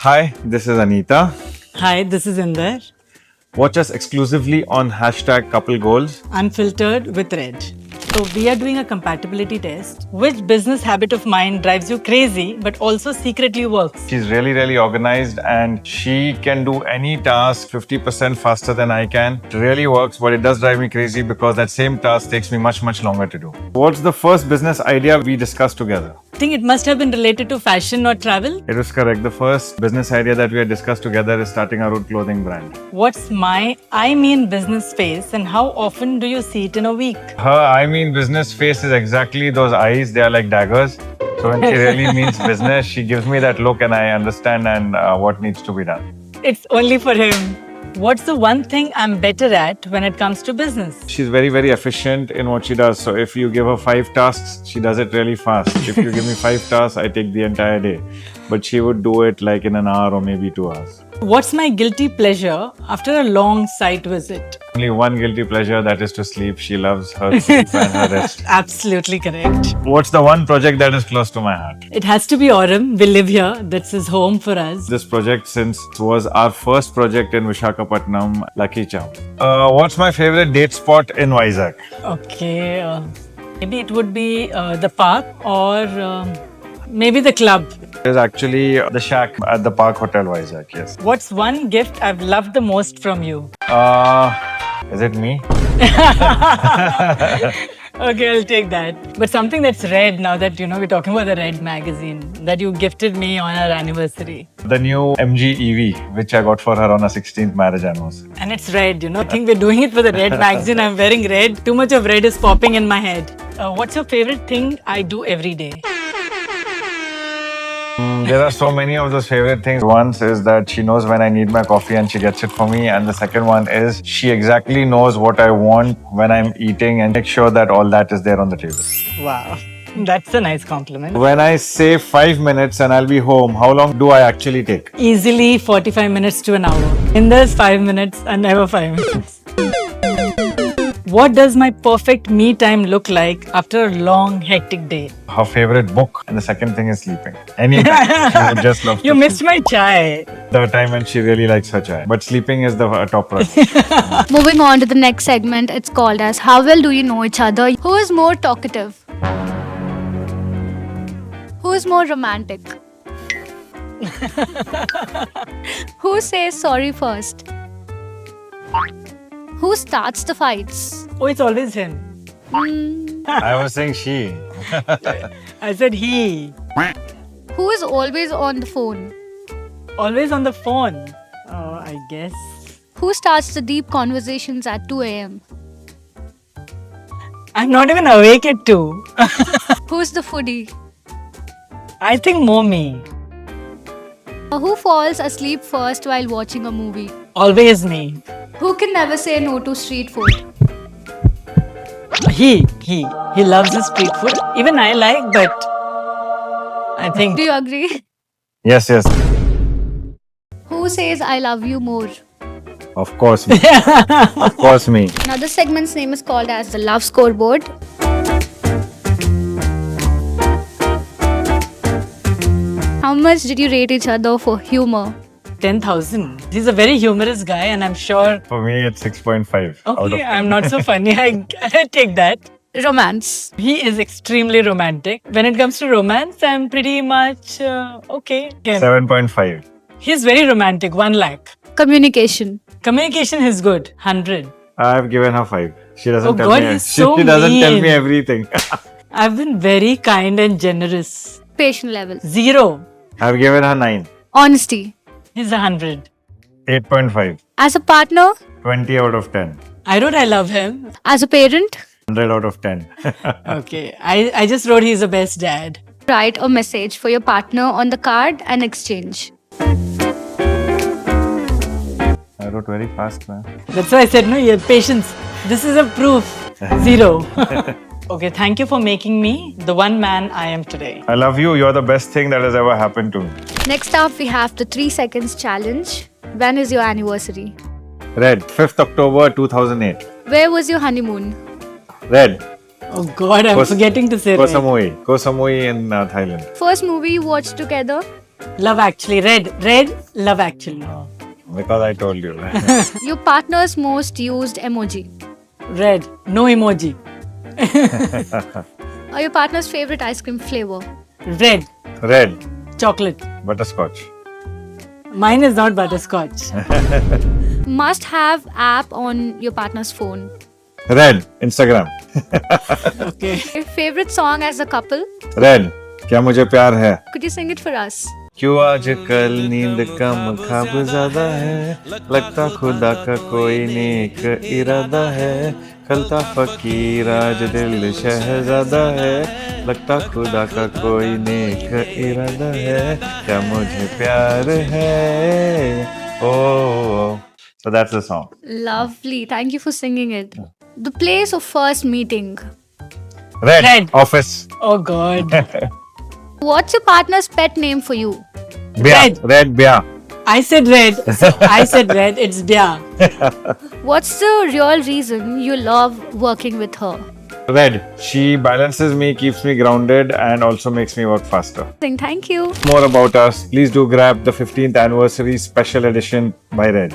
Hi, this is Anita. Hi, this is Inder. Watch us exclusively on #CoupleGoals. Unfiltered with Red. So, we are doing a compatibility test. Which business habit of mine drives you crazy but also secretly works? She's really, really organized and she can do any task 50% faster than I can. It really works, but it does drive me crazy because that same task takes me much, much longer to do. What's the first business idea we discussed together? I think it must have been related to fashion or travel. It was correct. The first business idea that we had discussed together is starting our own clothing brand. What's my business face and how often do you see it in a week? Her business face is exactly those eyes. They are like daggers. So when she really means business, she gives me that look and I understand what needs to be done. It's only for him. What's the one thing I'm better at when it comes to business? She's very, very efficient in what she does. So if you give her 5 tasks, she does it really fast. If you give me 5 tasks, I take the entire day. But she would do it like in an hour or maybe 2 hours. What's my guilty pleasure after a long site visit? Only one guilty pleasure, that is to sleep. She loves her sleep and her rest. Absolutely correct. What's the one project that is close to my heart? It has to be Aurum. We live here. That's his home for us. This project, since it was our first project in Visakhapatnam, Lucky Charm. What's my favorite date spot in Vizag? Okay. Maybe it would be the park or maybe the club. It is actually the shack at the Park Hotel Vizag, yes. What's one gift I've loved the most from you? Is it me? Okay, I'll take that. But something that's red now that, we're talking about the Red magazine that you gifted me on our anniversary. The new MG EV, which I got for her on her 16th marriage anniversary. And it's red, I think we're doing it for the Red magazine. I'm wearing red. Too much of red is popping in my head. What's your favorite thing I do every day? There are so many of those favorite things. One is that she knows when I need my coffee and she gets it for me. And the second one is she exactly knows what I want when I'm eating and make sure that all that is there on the table. Wow, that's a nice compliment. When I say 5 minutes and I'll be home, how long do I actually take? Easily 45 minutes to an hour. In this 5 minutes and never 5 minutes. What does my perfect me time look like after a long, hectic day? Her favorite book. And the second thing is sleeping. Anytime. She would just love to You missed my chai. the time when she really likes her chai. But sleeping is the top priority. Moving on to the next segment, it's called as How Well Do You Know Each Other? Who is more talkative? Who is more romantic? Who says sorry first? Who starts the fights? Oh, it's always him. I was saying she. I said he. Who is always on the phone? Always on the phone. Oh, I guess. Who starts the deep conversations at 2 a.m.? I'm not even awake at 2. Who's the foodie? I think more me. Who falls asleep first while watching a movie? Always me. Who can never say no to street food? He loves his street food. Even I like, but I think Do you agree? Yes. Who says I love you more? Of course me. Of course me. Now this segment's name is called as the Love Scoreboard. How much did you rate each other for humor? 10,000. He's a very humorous guy, and I'm sure. For me, it's 6.5 out of Okay, I'm not so funny. I take that. Romance. He is extremely romantic. When it comes to romance, I'm pretty much okay. Yeah. 7.5. He's very romantic. 1 lakh. Communication. Communication is good. 100. I've given her 5. She doesn't Oh tell God, me. he's She so doesn't tell mean. me everything. I've been very kind and generous. Patient level. 0. I've given her 9. Honesty. He's 100. 8.5. As a partner. 20 out of 10. I wrote I love him. As a parent. 100 out of 10. Okay. I just wrote he's the best dad. Write a message for your partner on the card and exchange. I wrote very fast, man. That's why I said, no, you have patience. This is a proof. 0. Okay, thank you for making me the one man I am today. I love you. You're the best thing that has ever happened to me. Next up, we have the 3 seconds challenge. When is your anniversary? Red, 5th October 2008. Where was your honeymoon? Red, Oh God, I'm forgetting to say Koh that. Samui. Koh Samui in Thailand. First movie you watched together? Love Actually. Red. Love Actually. Because I told you. Your partner's most used emoji. Red. No emoji. Or your partner's favorite ice cream flavor. Red. Red. Chocolate. Butterscotch. Mine is not butterscotch. Must have app on your partner's phone. Red. Instagram. Okay. Your favorite song as a couple. Red. क्या मुझे प्यार है? Could you sing it for us? क्यों आजकल नींद कम ख्वाब ज्यादा है, लगता खुदा का कोई नेक इरादा है, खलता फकीर आज दिल शहजादा है, लगता खुदा का कोई नेक इरादा है, क्या मुझे प्यार है, oh. So that's the song. Lovely. Thank you for singing it. The place of first meeting. Red. Office. Oh God. What's your partner's pet name for you? Bia. Red Bia. I said red. So I said red. It's Bia. What's the real reason you love working with her? Red. She balances me, keeps me grounded, and also makes me work faster. Thank you. More about us, please do grab the 15th anniversary special edition by Red.